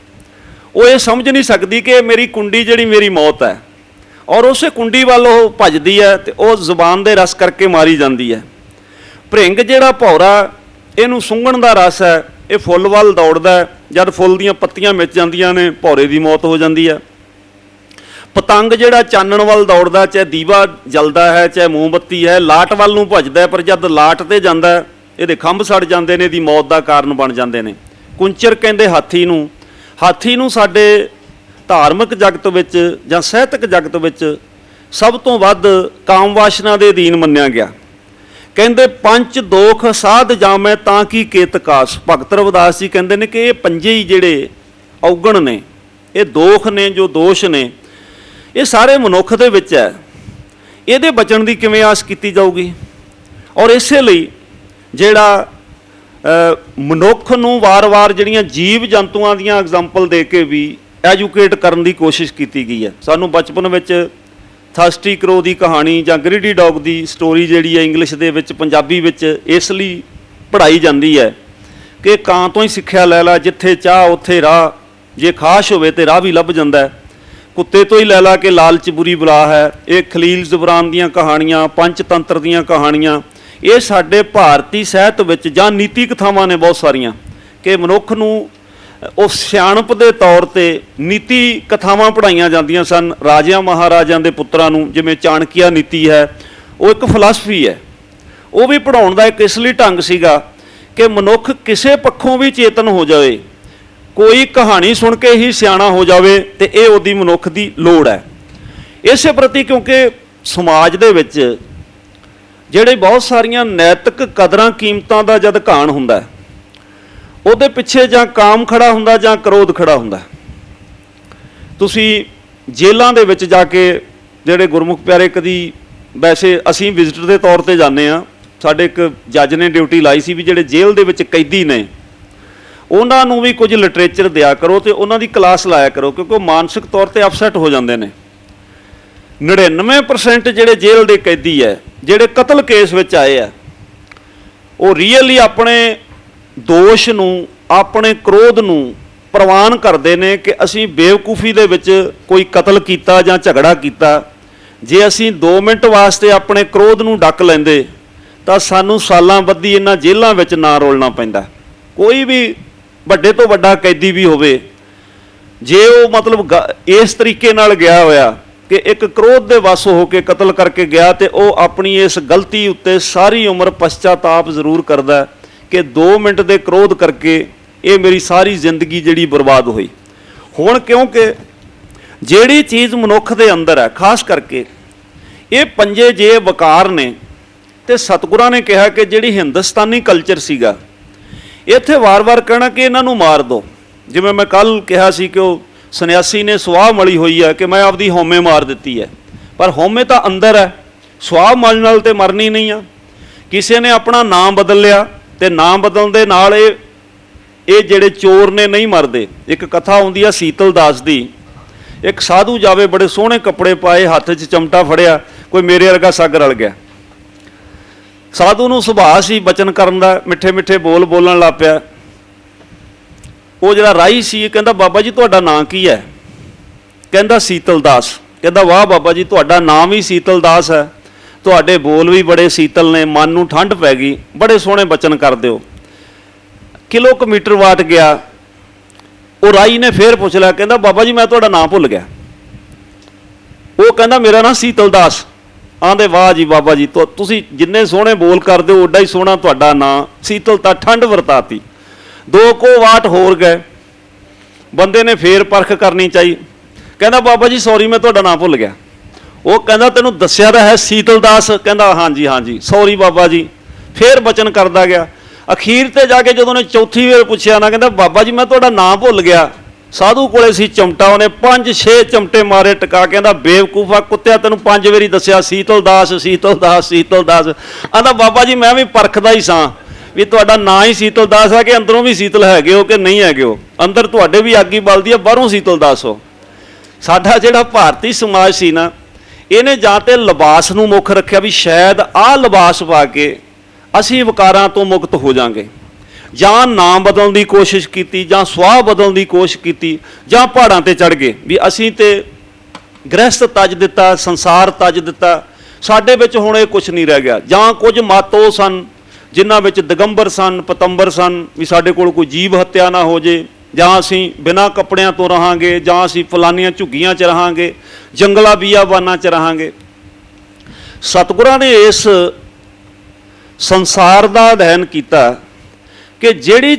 ਉਹ ਇਹ ਸਮਝ ਨਹੀਂ ਸਕਦੀ ਕਿ ਮੇਰੀ ਕੁੰਡੀ ਜਿਹੜੀ ਮੇਰੀ ਮੌਤ ਹੈ, ਔਰ ਉਸੇ ਕੁੰਡੀ ਵੱਲ ਉਹ ਭੱਜਦੀ ਹੈ ਤੇ ਉਹ ਜ਼ੁਬਾਨ ਦੇ ਰਸ ਕਰਕੇ ਮਾਰੀ ਜਾਂਦੀ ਹੈ। ਭ੍ਰਿੰਗ ਜਿਹੜਾ ਭੌਰਾ, ਇਹਨੂੰ ਸੁੰਘਣ ਦਾ ਰਸ ਹੈ, ਇਹ ਫੁੱਲ ਵੱਲ ਦੌੜਦਾ ਹੈ, ਜਦ ਫੁੱਲ ਦੀਆਂ ਪੱਤੀਆਂ ਮਿਚ ਜਾਂਦੀਆਂ ਨੇ ਭੌਰੇ ਦੀ ਮੌਤ ਹੋ ਜਾਂਦੀ ਹੈ। ਪਤੰਗ ਜਿਹੜਾ ਚਾਨਣ ਵੱਲ ਦੌੜਦਾ, ਚਾਹੇ ਦੀਵਾ ਜਲਦਾ ਹੈ ਚਾਹੇ ਮੋਮਬੱਤੀ ਹੈ, ਲਾਟ ਵੱਲ ਨੂੰ ਭੱਜਦਾ, ਪਰ ਜਦ ਲਾਟ ਤੇ ਜਾਂਦਾ ਇਹਦੇ ਖੰਭ ਸੜ ਜਾਂਦੇ ਨੇ, ਇਹਦੀ ਮੌਤ ਦਾ ਕਾਰਨ ਬਣ ਜਾਂਦੇ ਨੇ। ਕੁੰਚਰ ਕਹਿੰਦੇ ਹਾਥੀ ਨੂੰ ਸਾਡੇ ਧਾਰਮਿਕ ਜਗਤ ਵਿੱਚ ਜਾਂ ਸਾਹਿਤਕ ਜਗਤ ਵਿੱਚ ਸਭ ਤੋਂ ਵੱਧ ਕਾਮ ਵਾਸ਼ਨਾ ਦੇ ਅਧੀਨ ਮੰਨਿਆ ਗਿਆ। ਕਹਿੰਦੇ ਪੰਜ ਦੋਖ ਸਾਧ ਜਾਮੈ ਤਾਂ ਕੀ ਕੇਤਕਾਸ। ਭਗਤ ਰਵਿਦਾਸ ਜੀ ਕਹਿੰਦੇ ਨੇ ਕਿ ਇਹ ਪੰਜੇ ਹੀ ਜਿਹੜੇ ਔਗਣ ਨੇ, ਇਹ ਦੋਖ ਨੇ, ਜੋ ਦੋਸ਼ ਨੇ, ਇਹ ਸਾਰੇ ਮਨੁੱਖ ਦੇ ਵਿੱਚ ਹੈ। ਇਹਦੇ ਬਚਣ ਦੀ ਕਿਵੇਂ ਆਸ ਕੀਤੀ ਜਾਊਗੀ? ਔਰ ਇਸੇ ਲਈ ਜਿਹੜਾ ਮਨੁੱਖ ਨੂੰ ਵਾਰ-ਵਾਰ ਜਿਹੜੀਆਂ ਜੀਵ ਜੰਤੂਆਂ ਦੀਆਂ ਐਗਜ਼ਾਮਪਲ ਦੇ ਕੇ ਵੀ ਐਜੂਕੇਟ ਕਰਨ ਦੀ ਕੋਸ਼ਿਸ਼ ਕੀਤੀ ਗਈ ਹੈ। ਸਾਨੂੰ ਬਚਪਨ ਵਿੱਚ ਥਰਸਟੀ ਕਰੋ ਦੀ ਕਹਾਣੀ ਜਾਂ ਗ੍ਰੀਡੀ ਡੌਗ ਦੀ ਸਟੋਰੀ ਜਿਹੜੀ ਹੈ ਇੰਗਲਿਸ਼ ਦੇ ਵਿੱਚ, ਪੰਜਾਬੀ ਵਿੱਚ ਇਸ ਲਈ ਪੜ੍ਹਾਈ ਜਾਂਦੀ ਹੈ ਕਿ ਕਾਂ ਤੋਂ ਹੀ ਸਿੱਖਿਆ ਲੈ ਲਾ, ਜਿੱਥੇ ਚਾਹ ਉੱਥੇ ਰਾਹ, ਜੇ ਖਾਸ਼ ਹੋਵੇ ਤੇ ਰਾਹ ਵੀ ਲੱਭ ਜਾਂਦਾ। ਕੁੱਤੇ ਤੋਂ ਹੀ ਲੈ ਲਾ ਕਿ ਲਾਲਚ ਬੁਰੀ ਬਲਾ ਹੈ। ਇਹ ਖਲੀਲ ਜ਼ੁਬਰਾਨ ਦੀਆਂ ਕਹਾਣੀਆਂ, ਪੰਚਤੰਤਰ ਦੀਆਂ ਕਹਾਣੀਆਂ, ਇਹ ਸਾਡੇ ਭਾਰਤੀ ਸਾਹਿਤ ਵਿੱਚ ਜਾਂ ਨੀਤੀ ਕਥਾਵਾਂ ਨੇ ਬਹੁਤ ਸਾਰੀਆਂ ਕਿ ਮਨੁੱਖ ਨੂੰ ਉਹ ਸਿਆਣਪ ਦੇ ਤੌਰ ਤੇ ਨੀਤੀ ਕਥਾਵਾਂ ਪੜ੍ਹਾਈਆਂ ਜਾਂਦੀਆਂ ਸਨ ਰਾਜਿਆਂ ਮਹਾਰਾਜਿਆਂ ਦੇ ਪੁੱਤਰਾਂ ਨੂੰ। ਜਿਵੇਂ ਚਾਣਕਿਆ ਨੀਤੀ ਹੈ, ਉਹ ਇੱਕ ਫਿਲਾਸਫੀ ਹੈ। ਉਹ ਵੀ ਪੜ੍ਹਾਉਣ ਦਾ ਇੱਕ ਇਸ ਲਈ ਢੰਗ ਸੀਗਾ ਕਿ ਮਨੁੱਖ ਕਿਸੇ ਪੱਖੋਂ ਵੀ ਚੇਤਨ ਹੋ ਜਾਵੇ, ਕੋਈ ਕਹਾਣੀ ਸੁਣ ਕੇ ਹੀ ਸਿਆਣਾ ਹੋ ਜਾਵੇ, ਤੇ ਇਹ ਉਹਦੀ ਮਨੁੱਖ ਦੀ ਲੋੜ ਹੈ। ਇਸੇ ਪ੍ਰਤੀ ਕਿਉਂਕਿ ਸਮਾਜ ਦੇ ਵਿੱਚ ਜਿਹੜੇ ਬਹੁਤ ਸਾਰੀਆਂ ਨੈਤਿਕ ਕਦਰਾਂ ਕੀਮਤਾਂ ਦਾ ਜਦ ਘਾਣ ਹੁੰਦਾ, ਉਹਦੇ ਪਿੱਛੇ ਜਾਂ ਕਾਮ ਖੜਾ ਹੁੰਦਾ ਜਾਂ ਕ੍ਰੋਧ ਖੜਾ ਹੁੰਦਾ। ਤੁਸੀਂ ਜੇਲ੍ਹਾਂ ਦੇ ਵਿੱਚ ਜਾ ਕੇ ਜਿਹੜੇ ਗੁਰਮੁਖ ਪਿਆਰੇ, ਕਦੀ ਵੈਸੇ ਅਸੀਂ ਵਿਜ਼ਿਟਰ ਦੇ ਤੌਰ ਤੇ ਜਾਂਦੇ ਹਾਂ, ਸਾਡੇ ਇੱਕ ਜੱਜ ਨੇ ਡਿਊਟੀ ਲਾਈ ਸੀ ਵੀ ਜਿਹੜੇ ਜੇਲ੍ਹ ਦੇ ਵਿੱਚ ਕੈਦੀ ਨੇ ਉਹਨਾਂ ਨੂੰ ਵੀ ਕੁਝ ਲਿਟਰੇਚਰ ਦਿਆ ਕਰੋ ਤੇ ਉਹਨਾਂ ਦੀ ਕਲਾਸ ਲਾਇਆ ਕਰੋ, ਕਿਉਂਕਿ ਉਹ ਮਾਨਸਿਕ ਤੌਰ ਤੇ ਅਪਸੈਟ ਹੋ ਜਾਂਦੇ ਨੇ। 99% ਜਿਹੜੇ ਜੇਲ੍ਹ ਦੇ ਕੈਦੀ ਹੈ, ਜਿਹੜੇ ਕਤਲ ਕੇਸ ਵਿੱਚ ਆਏ ਆ, ਉਹ ਰੀਅਲੀ ਆਪਣੇ ਦੋਸ਼ ਨੂੰ, ਆਪਣੇ ਕ੍ਰੋਧ ਨੂੰ ਪ੍ਰਵਾਨ ਕਰਦੇ ਨੇ ਕਿ ਅਸੀਂ ਬੇਵਕੂਫੀ ਦੇ ਵਿੱਚ ਕੋਈ ਕਤਲ ਕੀਤਾ ਜਾਂ ਝਗੜਾ ਕੀਤਾ। ਜੇ ਅਸੀਂ 2 ਮਿੰਟ ਵਾਸਤੇ ਆਪਣੇ ਕ੍ਰੋਧ ਨੂੰ ਡੱਕ ਲੈਂਦੇ ਤਾਂ ਸਾਨੂੰ ਸਾਲਾਂ ਬੱਧੀ ਇਹਨਾਂ ਜੇਲ੍ਹਾਂ ਵਿੱਚ ਨਾ ਰੋਲਣਾ ਪੈਂਦਾ। ਕੋਈ ਵੀ ਵੱਡੇ ਤੋਂ ਵੱਡਾ ਕੈਦੀ ਵੀ ਹੋਵੇ, ਜੇ ਉਹ ਮਤਲਬ ਇਸ ਤਰੀਕੇ ਨਾਲ ਗਿਆ ਹੋਇਆ ਕਿ ਇੱਕ ਕ੍ਰੋਧ ਦੇ ਵੱਸ ਹੋ ਕੇ ਕਤਲ ਕਰਕੇ ਗਿਆ, ਤੇ ਉਹ ਆਪਣੀ ਇਸ ਗਲਤੀ ਉੱਤੇ ਸਾਰੀ ਉਮਰ ਪਛਤਾਤਾਪ ਜ਼ਰੂਰ ਕਰਦਾ ਕਿ 2 ਮਿੰਟ ਦੇ ਕ੍ਰੋਧ ਕਰਕੇ ਇਹ ਮੇਰੀ ਸਾਰੀ ਜ਼ਿੰਦਗੀ ਜਿਹੜੀ ਬਰਬਾਦ ਹੋਈ। ਹੁਣ ਕਿਉਂਕਿ ਜਿਹੜੀ ਚੀਜ਼ ਮਨੁੱਖ ਦੇ ਅੰਦਰ ਹੈ, ਖਾਸ ਕਰਕੇ ਇਹ ਪੰਜੇ ਜੇ ਵਕਾਰ ਨੇ, ਤੇ ਸਤਿਗੁਰਾਂ ਨੇ ਕਿਹਾ ਕਿ ਜਿਹੜੀ ਹਿੰਦੁਸਤਾਨੀ ਕਲਚਰ ਸੀਗਾ, ਇੱਥੇ ਵਾਰ-ਵਾਰ ਕਹਿਣਾ ਕਿ ਇਹਨਾਂ ਨੂੰ ਮਾਰ ਦਿਓ। ਜਿਵੇਂ ਮੈਂ ਕੱਲ ਕਿਹਾ ਸੀ ਕਿ ਉਹ ਸੰਨਿਆਸੀ ਨੇ ਸੁਆਹ ਮਲੀ ਹੋਈ ਹੈ ਕਿ ਮੈਂ ਆਪਦੀ ਹਉਮੈ ਮਾਰ ਦਿੱਤੀ ਹੈ, ਪਰ ਹਉਮੈ ਤਾਂ ਅੰਦਰ ਹੈ, ਸੁਆਹ ਮਲ ਨਾਲ ਤੇ ਮਰਨੀ ਨਹੀਂ ਆ। ਕਿਸੇ ਨੇ ਆਪਣਾ ਨਾਮ ਬਦਲ ਲਿਆ, ਤੇ ਨਾਮ ਬਦਲਣ ਦੇ ਨਾਲ ਇਹ ਜਿਹੜੇ ਚੋਰ ਨੇ ਨਹੀਂ ਮਰਦੇ। ਇੱਕ ਕਥਾ ਆਉਂਦੀ ਆ ਸੀਤਲ ਦਾਸ ਦੀ, ਇੱਕ ਸਾਧੂ ਜਾਵੇ, ਬੜੇ ਸੋਹਣੇ ਕੱਪੜੇ ਪਾਏ, ਹੱਥ 'ਚ ਚਮਟਾ ਫੜਿਆ, ਕੋਈ ਮੇਰੇ ਵਰਗਾ ਸੱਗ ਰਲ ਗਿਆ। ਸਾਧੂ ਨੂੰ ਸੁਭਾਅ ਸੀ ਬਚਨ ਕਰਨ ਦਾ, ਮਿੱਠੇ ਮਿੱਠੇ ਬੋਲ ਬੋਲਣ ਲੱਗ ਪਿਆ। ਉਹ ਜਿਹੜਾ ਰਾਹੀ ਸੀ ਕਹਿੰਦਾ, ਬਾਬਾ ਜੀ ਤੁਹਾਡਾ ਨਾਂ ਕੀ ਹੈ? ਕਹਿੰਦਾ ਸੀਤਲ ਦਾਸ। ਕਹਿੰਦਾ ਵਾਹ ਬਾਬਾ ਜੀ, ਤੁਹਾਡਾ ਨਾਮ ਹੀ ਸੀਤਲ ਦਾਸ ਹੈ, ਤੁਹਾਡੇ ਬੋਲ ਵੀ ਬੜੇ ਸੀਤਲ ਨੇ, ਮਨ ਨੂੰ ਠੰਡ ਪੈ ਗਈ, ਬੜੇ ਸੋਹਣੇ ਬਚਨ ਕਰਦੇ ਹੋ। ਕਿਲੋਮੀਟਰ ਵਾਟ ਗਿਆ, ਉਹ ਰਾਹੀ ਨੇ ਫੇਰ ਪੁੱਛ ਲਿਆ, ਕਹਿੰਦਾ ਬਾਬਾ ਜੀ ਮੈਂ ਤੁਹਾਡਾ ਨਾਮ ਭੁੱਲ ਗਿਆ। ਉਹ ਕਹਿੰਦਾ ਮੇਰਾ ਨਾਂ ਸੀਤਲ ਦਾਸ। ਆਂਦੇ ਵਾਹ ਜੀ ਬਾਬਾ ਜੀ, ਤੁਸੀਂ ਜਿੰਨੇ ਸੋਹਣੇ ਬੋਲ ਕਰਦੇ ਹੋ ਓਡਾ ਹੀ ਸੋਹਣਾ ਤੁਹਾਡਾ ਨਾਂ, ਸੀਤਲਤਾ ਠੰਡ ਵਰਤਾਤੀ। 2 ਕੋ ਵਾਟ ਹੋਰ ਗਏ, ਬੰਦੇ ਨੇ ਫੇਰ ਪਰਖ ਕਰਨੀ ਚਾਹੀ। ਕਹਿੰਦਾ ਬਾਬਾ ਜੀ ਸੌਰੀ ਮੈਂ ਤੁਹਾਡਾ ਨਾਂ ਭੁੱਲ ਗਿਆ। ਉਹ ਕਹਿੰਦਾ ਤੈਨੂੰ ਦੱਸਿਆ ਤਾਂ ਹੈ ਸੀਤਲ ਦਾਸ। ਕਹਿੰਦਾ ਹਾਂਜੀ ਹਾਂਜੀ ਸੌਰੀ ਬਾਬਾ ਜੀ। ਫੇਰ ਬਚਨ ਕਰਦਾ ਗਿਆ। ਅਖੀਰ ਤੇ ਜਾ ਕੇ ਜਦੋਂ ਨੇ ਚੌਥੀ ਵਾਰ ਪੁੱਛਿਆ ਨਾ, ਕਹਿੰਦਾ ਬਾਬਾ ਜੀ ਮੈਂ ਤੁਹਾਡਾ ਨਾਂ ਭੁੱਲ ਗਿਆ। ਸਾਧੂ ਕੋਲੇ ਸੀ ਚਮਟਾ, ਉਹਨੇ 5-6 ਚਮਟੇ ਮਾਰੇ ਟਿਕਾ। ਕਹਿੰਦਾ ਬੇਵਕੂਫਾ ਕੁੱਤਿਆ, ਤੈਨੂੰ 5 ਵਾਰੀ ਦੱਸਿਆ ਸੀਤਲ ਦਾਸ ਸੀਤਲ ਦਾਸ ਸੀਤਲ ਦਾਸ। ਆਂਦਾ ਬਾਬਾ ਜੀ ਮੈਂ ਵੀ ਪਰਖਦਾ ਹੀ ਸਾਂ ਵੀ ਤੁਹਾਡਾ ਨਾਂ ਹੀ ਸੀਤਲ ਦਾਸ ਹੈ ਕਿ ਅੰਦਰੋਂ ਵੀ ਸੀਤਲ ਹੈਗੇ ਹੋ ਕਿ ਨਹੀਂ ਹੈਗੇ ਹੋ, ਅੰਦਰ ਤੁਹਾਡੇ ਵੀ ਅੱਗ ਹੀ ਬਲਦੀ ਹੈ, ਬਾਹਰੋਂ ਸੀਤਲ ਦਾਸ ਹੋ। ਸਾਡਾ ਜਿਹੜਾ ਭਾਰਤੀ ਸਮਾਜ ਸੀ ਨਾ, ਇਹਨੇ ਜਾਂ ਤੇ ਲਿਬਾਸ ਨੂੰ ਮੁੱਖ ਰੱਖਿਆ ਵੀ ਸ਼ਾਇਦ ਆਹ ਲਿਬਾਸ ਪਾ ਕੇ ਅਸੀਂ ਵਿਕਾਰਾਂ ਤੋਂ ਮੁਕਤ ਹੋ ਜਾਵਾਂਗੇ, ਜਾਂ ਨਾਮ ਬਦਲਣ ਦੀ ਕੋਸ਼ਿਸ਼ ਕੀਤੀ, ਜਾਂ ਸੁਆਹ ਬਦਲਣ ਦੀ ਕੋਸ਼ਿਸ਼ ਕੀਤੀ, ਜਾਂ ਪਹਾੜਾਂ ਤੇ ਚੜ੍ਹ ਗਏ ਵੀ ਅਸੀਂ ਤੇ ਗ੍ਰਹਿਸਥ ਤਜ ਦਿੱਤਾ, ਸੰਸਾਰ ਤਜ ਦਿੱਤਾ, ਸਾਡੇ ਵਿੱਚ ਹੁਣ ਇਹ ਕੁਛ ਨਹੀਂ ਰਹਿ ਗਿਆ। ਜਾਂ ਕੁਝ ਮਤ ਉਹ ਸਨ ਜਿਨ੍ਹਾਂ ਵਿੱਚ ਦਿਗੰਬਰ ਸਨ, ਪਤੰਬਰ ਸਨ, ਵੀ ਸਾਡੇ ਕੋਲ ਕੋਈ ਜੀਵ ਹੱਤਿਆ ਨਾ ਹੋ ਜੇ, ਜਾਂ ਅਸੀਂ ਬਿਨਾਂ ਕੱਪੜਿਆਂ ਤੋਂ ਰਹਾਂਗੇ, ਜਾਂ ਅਸੀਂ ਫਲਾਨੀਆਂ ਝੁੱਗੀਆਂ 'ਚ ਰਹਾਂਗੇ, ਜੰਗਲਾਂ ਬੀਆਬਾਨਾਂ 'ਚ ਰਹਾਂਗੇ। ਸਤਿਗੁਰਾਂ ਨੇ ਇਸ ਸੰਸਾਰ ਦਾ ਅਧਿਐਨ ਕੀਤਾ ਕਿ ਜਿਹੜੀ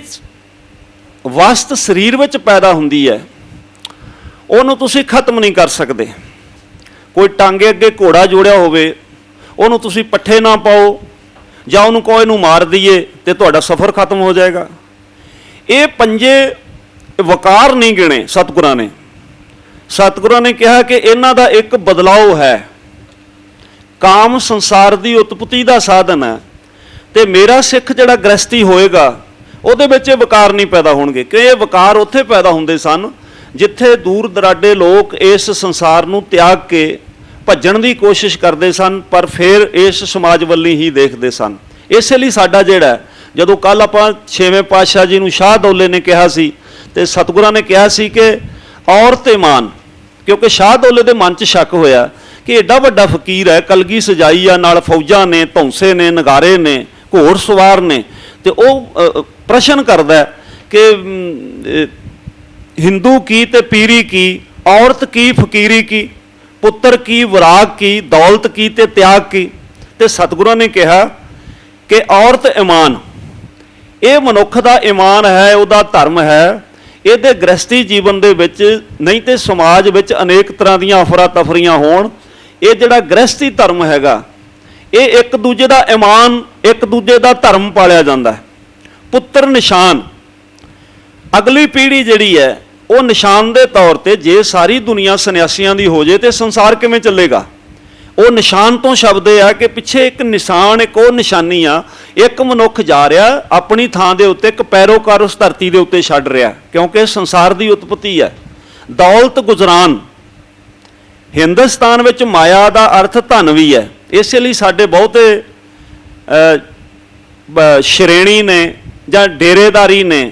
ਵਸਤ ਸਰੀਰ ਵਿੱਚ ਪੈਦਾ ਹੁੰਦੀ ਹੈ ਉਹਨੂੰ ਤੁਸੀਂ ਖਤਮ ਨਹੀਂ ਕਰ ਸਕਦੇ। ਕੋਈ ਟਾਂਗੇ ਅੱਗੇ ਘੋੜਾ ਜੋੜਿਆ ਹੋਵੇ, ਉਹਨੂੰ ਤੁਸੀਂ ਪੱਠੇ ਨਾ ਪਾਓ ਜਾਂ ਉਹਨੂੰ ਕਹੋ ਇਹਨੂੰ ਮਾਰ ਦਈਏ ਤੇ ਤੁਹਾਡਾ ਸਫ਼ਰ ਖਤਮ ਹੋ ਜਾਏਗਾ। ਇਹ ਪੰਜੇ ਵਕਾਰ ਨਹੀਂ ਗਿਣੇ ਸਤਿਗੁਰਾਂ ਨੇ। ਸਤਿਗੁਰਾਂ ਨੇ ਕਿਹਾ ਕਿ ਇਹਨਾਂ ਦਾ ਇੱਕ ਬਦਲਾਓ ਹੈ। ਕਾਮ ਸੰਸਾਰ ਦੀ ਉਤਪਤੀ ਦਾ ਸਾਧਨ ਹੈ, ਤੇ ਮੇਰਾ ਸਿੱਖ ਜਿਹੜਾ ਗ੍ਰਸਤੀ ਹੋਏਗਾ ਉਹਦੇ ਵਿੱਚ ਇਹ ਵਕਾਰ ਨਹੀਂ ਪੈਦਾ ਹੋਣਗੇ। ਕਿ ਇਹ ਵਕਾਰ ਉੱਥੇ ਪੈਦਾ ਹੁੰਦੇ ਸਨ ਜਿੱਥੇ ਦੂਰ ਦਰਾਡੇ ਲੋਕ ਇਸ ਸੰਸਾਰ ਨੂੰ ਤਿਆਗ ਕੇ ਭੱਜਣ ਦੀ ਕੋਸ਼ਿਸ਼ ਕਰਦੇ ਸਨ, ਪਰ ਫਿਰ ਇਸ ਸਮਾਜ ਵੱਲੀ ਹੀ ਦੇਖਦੇ ਸਨ। ਇਸੇ ਲਈ ਸਾਡਾ ਜਿਹੜਾ, ਜਦੋਂ ਕੱਲ ਆਪਾਂ 6ਵੇਂ ਪਾਤਸ਼ਾਹ ਜੀ ਨੂੰ ਸ਼ਾਹ ਦੌਲੇ ਨੇ ਕਿਹਾ ਸੀ, ਤੇ ਸਤਿਗੁਰਾਂ ਨੇ ਕਿਹਾ ਸੀ ਕਿ ਔਰਤ ਇਮਾਨ, ਕਿਉਂਕਿ ਸ਼ਾਹ ਦੌਲੇ ਦੇ ਮਨ 'ਚ ਸ਼ੱਕ ਹੋਇਆ ਕਿ ਐਡਾ ਵੱਡਾ ਫਕੀਰ ਹੈ, ਕਲਗੀ ਸਜਾਈ ਆ, ਨਾਲ ਫੌਜਾਂ ਨੇ, ਧੌਂਸੇ ਨੇ, ਨਗਾਰੇ ਨੇ, ਘੋੜ ਸਵਾਰ ਨੇ, ਤੇ ਉਹ ਪ੍ਰਸ਼ਨ ਕਰਦਾ ਕਿ ਹਿੰਦੂ ਕੀ ਤੇ ਪੀਰੀ ਕੀ, ਔਰਤ ਕੀ ਫਕੀਰੀ ਕੀ, ਪੁੱਤਰ ਕੀ ਵਿਰਾਗ ਕੀ, ਦੌਲਤ ਕੀ ਤੇ ਤਿਆਗ ਕੀ। ਤੇ ਸਤਿਗੁਰਾਂ ਨੇ ਕਿਹਾ ਕਿ ਔਰਤ ਇਮਾਨ, ਇਹ ਮਨੁੱਖ ਦਾ ਇਮਾਨ ਹੈ, ਉਹਦਾ ਧਰਮ ਹੈ। ਇਹਦੇ ਗ੍ਰਸਤੀ ਜੀਵਨ ਦੇ ਵਿੱਚ, ਨਹੀਂ ਤੇ ਸਮਾਜ ਵਿੱਚ ਅਨੇਕ ਤਰ੍ਹਾਂ ਦੀਆਂ ਅਫਰਾ ਤਫਰੀਆਂ ਹੋਣ, ਇਹ ਜਿਹੜਾ ਗ੍ਰਸਤੀ ਧਰਮ ਹੈਗਾ, ਇਹ ਇੱਕ ਦੂਜੇ ਦਾ ਇਮਾਨ, ਇੱਕ ਦੂਜੇ ਦਾ ਧਰਮ ਪਾਲਿਆ ਜਾਂਦਾ ਹੈ। ਪੁੱਤਰ ਨਿਸ਼ਾਨ, ਅਗਲੀ ਪੀੜ੍ਹੀ ਜਿਹੜੀ ਹੈ ਉਹ ਨਿਸ਼ਾਨ ਦੇ ਤੌਰ ਤੇ, ਜੇ ਸਾਰੀ ਦੁਨੀਆ ਸੰਨਿਆਸੀਆਂ ਦੀ ਹੋ ਜੇ ਤੇ ਸੰਸਾਰ ਕਿਵੇਂ ਚੱਲੇਗਾ। ਉਹ ਨਿਸ਼ਾਨ ਤੋਂ ਸ਼ਬਦ ਇਹ ਆ ਕਿ ਪਿੱਛੇ ਇੱਕ ਨਿਸ਼ਾਨ, ਇੱਕ ਉਹ ਨਿਸ਼ਾਨੀ ਆ, ਇੱਕ ਮਨੁੱਖ ਜਾ ਰਿਹਾ ਆਪਣੀ ਥਾਂ ਦੇ ਉੱਤੇ, ਇੱਕ ਪੈਰੋਕਾਰ ਉਸ ਧਰਤੀ ਦੇ ਉੱਤੇ ਛੱਡ ਰਿਹਾ, ਕਿਉਂਕਿ ਸੰਸਾਰ ਦੀ ਉਤਪਤੀ ਹੈ। ਦੌਲਤ ਗੁਜਰਾਨ, ਹਿੰਦੁਸਤਾਨ ਵਿੱਚ ਮਾਇਆ ਦਾ ਅਰਥ ਧਨ ਵੀ ਹੈ। ਇਸੇ ਲਈ ਸਾਡੇ ਬਹੁਤੇ ਸ਼੍ਰੇਣੀ ਨੇ ਜਾਂ ਡੇਰੇਦਾਰੀ ਨੇ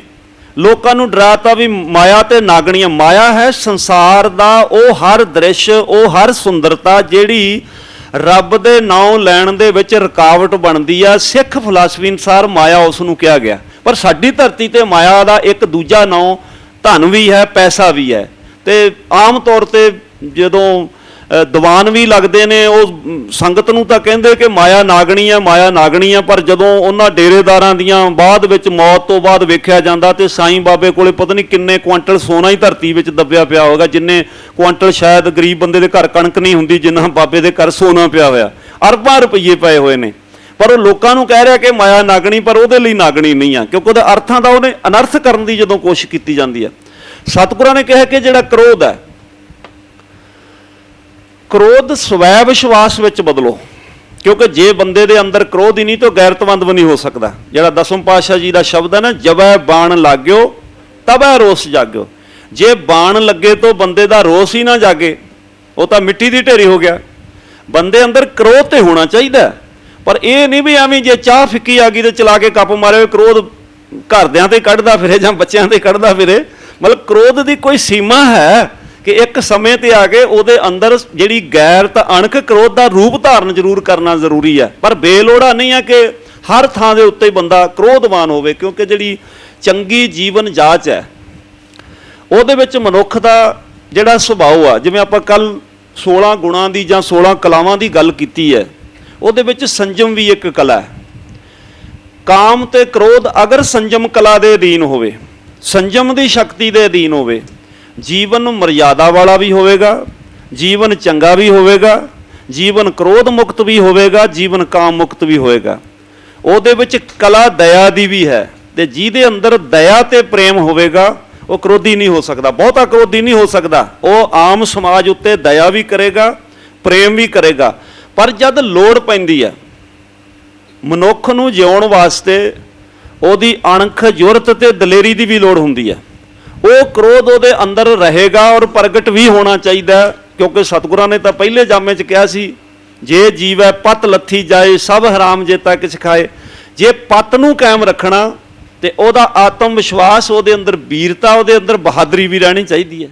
ਲੋਕਾਂ ਨੂੰ ਡਰਾਤਾ ਵੀ ਮਾਇਆ ਤੇ ਨਾਗਣੀਆਂ। ਮਾਇਆ ਹੈ ਸੰਸਾਰ ਦਾ ਉਹ ਹਰ ਦ੍ਰਿਸ਼, ਉਹ ਹਰ ਸੁੰਦਰਤਾ ਜਿਹੜੀ ਰੱਬ ਦੇ ਨਾਮ ਲੈਣ ਦੇ ਵਿੱਚ ਰੁਕਾਵਟ ਬਣਦੀ ਆ। ਸਿੱਖ ਫਿਲਾਸਫੀ ਅਨੁਸਾਰ ਮਾਇਆ ਉਸ ਨੂੰ ਕਿਹਾ ਗਿਆ। ਪਰ ਸਾਡੀ ਧਰਤੀ ਤੇ ਮਾਇਆ ਦਾ ਇੱਕ ਦੂਜਾ ਨਾਮ ਧਨ ਵੀ ਹੈ, ਪੈਸਾ ਵੀ ਹੈ। ਤੇ ਆਮ ਤੌਰ ਤੇ ਜਦੋਂ ਦੀਵਾਨ ਵੀ ਲੱਗਦੇ ਨੇ, ਉਹ ਸੰਗਤ ਨੂੰ ਤਾਂ ਕਹਿੰਦੇ ਕਿ ਮਾਇਆ ਨਾਗਣੀ ਹੈ, ਮਾਇਆ ਨਾਗਣੀ ਹੈ, ਪਰ ਜਦੋਂ ਉਹਨਾਂ ਡੇਰੇਦਾਰਾਂ ਦੀਆਂ ਬਾਅਦ ਵਿੱਚ ਮੌਤ ਤੋਂ ਬਾਅਦ ਵੇਖਿਆ ਜਾਂਦਾ ਤੇ ਸਾਈਂ ਬਾਬੇ ਕੋਲੇ ਪਤਾ ਨਹੀਂ ਕਿੰਨੇ ਕੁਆਂਟਲ ਸੋਨਾ ਹੀ ਧਰਤੀ ਵਿੱਚ ਦੱਬਿਆ ਪਿਆ ਹੋਵੇਗਾ, ਜਿੰਨੇ ਕੁਆਂਟਲ ਸ਼ਾਇਦ ਗਰੀਬ ਬੰਦੇ ਦੇ ਘਰ ਕਣਕ ਨਹੀਂ ਹੁੰਦੀ, ਜਿੰਨਾ ਬਾਬੇ ਦੇ ਘਰ ਸੋਨਾ ਪਿਆ ਹੋਇਆ, ਅਰਬਾਂ ਰੁਪਈਏ ਪਏ ਹੋਏ ਨੇ। ਪਰ ਉਹ ਲੋਕਾਂ ਨੂੰ ਕਹਿ ਰਿਹਾ ਕਿ ਮਾਇਆ ਨਾਗਣੀ, ਪਰ ਉਹਦੇ ਲਈ ਨਾਗਣੀ ਨਹੀਂ ਆ, ਕਿਉਂਕਿ ਉਹਦੇ ਅਰਥਾਂ ਦਾ ਉਹਨੇ ਅਨਰਥ ਕਰਨ ਦੀ ਜਦੋਂ ਕੋਸ਼ਿਸ਼ ਕੀਤੀ ਜਾਂਦੀ ਹੈ। ਸਤਿਗੁਰਾਂ ਨੇ ਕਿਹਾ ਕਿ ਜਿਹੜਾ ਕ੍ਰੋਧ ਹੈ, ਕ੍ਰੋਧ ਸਵੈ ਵਿਸ਼ਵਾਸ ਵਿੱਚ ਬਦਲੋ, ਕਿਉਂਕਿ ਜੇ ਬੰਦੇ ਦੇ ਅੰਦਰ ਕ੍ਰੋਧ ਹੀ ਨਹੀਂ ਤਾਂ ਗੈਰਤਮੰਦ ਵੀ ਨਹੀਂ ਹੋ ਸਕਦਾ। ਜਿਹੜਾ ਦਸਮ ਪਾਤਸ਼ਾਹ ਜੀ ਦਾ ਸ਼ਬਦ ਹੈ ਨਾ, ਜਬੈ ਬਾਣ ਲਾਗਿਓ ਤਬੈ ਰੋਸ ਜਾਗਿਓ। ਜੇ ਬਾਣ ਲੱਗੇ ਤੋਂ ਬੰਦੇ ਦਾ ਰੋਸ ਹੀ ਨਾ ਜਾਗੇ, ਉਹ ਤਾਂ ਮਿੱਟੀ ਦੀ ਢੇਰੀ ਹੋ ਗਿਆ। ਬੰਦੇ ਅੰਦਰ ਕ੍ਰੋਧ ਤੇ ਹੋਣਾ ਚਾਹੀਦਾ, ਪਰ ਇਹ ਨਹੀਂ ਵੀ ਐਵੇਂ ਜੇ ਚਾਹ ਫਿੱਕੀ ਆ ਗਈ ਤੇ ਚਲਾ ਕੇ ਕੱਪ ਮਾਰੇ, ਕ੍ਰੋਧ ਘਰਦਿਆਂ ਤੇ ਕੱਢਦਾ ਫਿਰੇ ਜਾਂ ਬੱਚਿਆਂ ਤੇ ਕੱਢਦਾ ਫਿਰੇ। ਮਤਲਬ ਕ੍ਰੋਧ ਦੀ ਕੋਈ ਸੀਮਾ ਹੈ ਕਿ ਇੱਕ ਸਮੇਂ ਤੇ ਆ ਕੇ ਉਹਦੇ ਅੰਦਰ ਜਿਹੜੀ ਗੈਰਤ, ਅਣਖ, ਕ੍ਰੋਧ ਦਾ ਰੂਪ ਧਾਰਨ ਜ਼ਰੂਰ ਕਰਨਾ ਜ਼ਰੂਰੀ ਹੈ। ਪਰ ਬੇਲੋੜਾ ਨਹੀਂ ਹੈ ਕਿ ਹਰ ਥਾਂ ਦੇ ਉੱਤੇ ਬੰਦਾ ਕ੍ਰੋਧਵਾਨ ਹੋਵੇ, ਕਿਉਂਕਿ ਜਿਹੜੀ ਚੰਗੀ ਜੀਵਨ ਜਾਚ ਹੈ ਉਹਦੇ ਵਿੱਚ ਮਨੁੱਖ ਦਾ ਜਿਹੜਾ ਸੁਭਾਅ ਆ, ਜਿਵੇਂ ਆਪਾਂ ਕੱਲ 16 ਗੁਣਾਂ ਦੀ ਜਾਂ 16 ਕਲਾਵਾਂ ਦੀ ਗੱਲ ਕੀਤੀ ਹੈ, ਉਹਦੇ ਵਿੱਚ ਸੰਜਮ ਵੀ ਇੱਕ ਕਲਾ ਹੈ। ਕਾਮ ਤੇ ਕ੍ਰੋਧ ਅਗਰ ਸੰਜਮ ਕਲਾ ਦੇ ਅਧੀਨ ਹੋਵੇ, ਸੰਜਮ ਦੀ ਸ਼ਕਤੀ ਦੇ ਅਧੀਨ ਹੋਵੇ, ਜੀਵਨ ਮਰਿਆਦਾ ਵਾਲਾ ਵੀ ਹੋਵੇਗਾ, ਜੀਵਨ ਚੰਗਾ ਵੀ ਹੋਵੇਗਾ, ਜੀਵਨ ਕ੍ਰੋਧ ਮੁਕਤ ਵੀ ਹੋਵੇਗਾ, ਜੀਵਨ ਕਾਮ ਮੁਕਤ ਵੀ ਹੋਵੇਗਾ। ਉਹਦੇ ਵਿੱਚ ਕਲਾ ਦਇਆ ਦੀ ਵੀ ਹੈ, ਤੇ ਜਿਹਦੇ ਅੰਦਰ ਦਇਆ ਤੇ ਪ੍ਰੇਮ ਹੋਵੇਗਾ ਉਹ ਕ੍ਰੋਧੀ ਨਹੀਂ ਹੋ ਸਕਦਾ, ਬਹੁਤਾ ਕ੍ਰੋਧੀ ਨਹੀਂ ਹੋ ਸਕਦਾ। ਉਹ ਆਮ ਸਮਾਜ ਉੱਤੇ ਦਇਆ ਵੀ ਕਰੇਗਾ, ਪ੍ਰੇਮ ਵੀ ਕਰੇਗਾ। ਪਰ ਜਦ ਲੋੜ ਪੈਂਦੀ ਹੈ ਮਨੁੱਖ ਨੂੰ ਜਿਉਣ ਵਾਸਤੇ, ਉਹਦੀ ਅਣਖ, ਜੁਰਤ ਤੇ ਦਲੇਰੀ ਦੀ ਵੀ ਲੋੜ ਹੁੰਦੀ ਹੈ। ਉਹ ਕ੍ਰੋਧ ਉਹਦੇ ਅੰਦਰ ਰਹੇਗਾ ਔਰ ਪ੍ਰਗਟ ਵੀ ਹੋਣਾ ਚਾਹੀਦਾ, ਕਿਉਂਕਿ ਸਤਿਗੁਰਾਂ ਨੇ ਤਾਂ ਪਹਿਲੇ ਜਾਮੇ 'ਚ ਕਿਹਾ ਸੀ, ਜੇ ਜੀਵੈ ਪਤ ਲੱਥੀ ਜਾਏ ਸਭ ਹਰਾਮ ਜੇਤਾ ਕਿਛ ਖਾਏ। ਜੇ ਪਤ ਨੂੰ ਕਾਇਮ ਰੱਖਣਾ ਤੇ ਉਹਦਾ ਆਤਮ ਵਿਸ਼ਵਾਸ, ਉਹਦੇ ਅੰਦਰ ਵੀਰਤਾ, ਉਹਦੇ ਅੰਦਰ ਬਹਾਦਰੀ ਵੀ ਰਹਿਣੀ ਚਾਹੀਦੀ ਹੈ।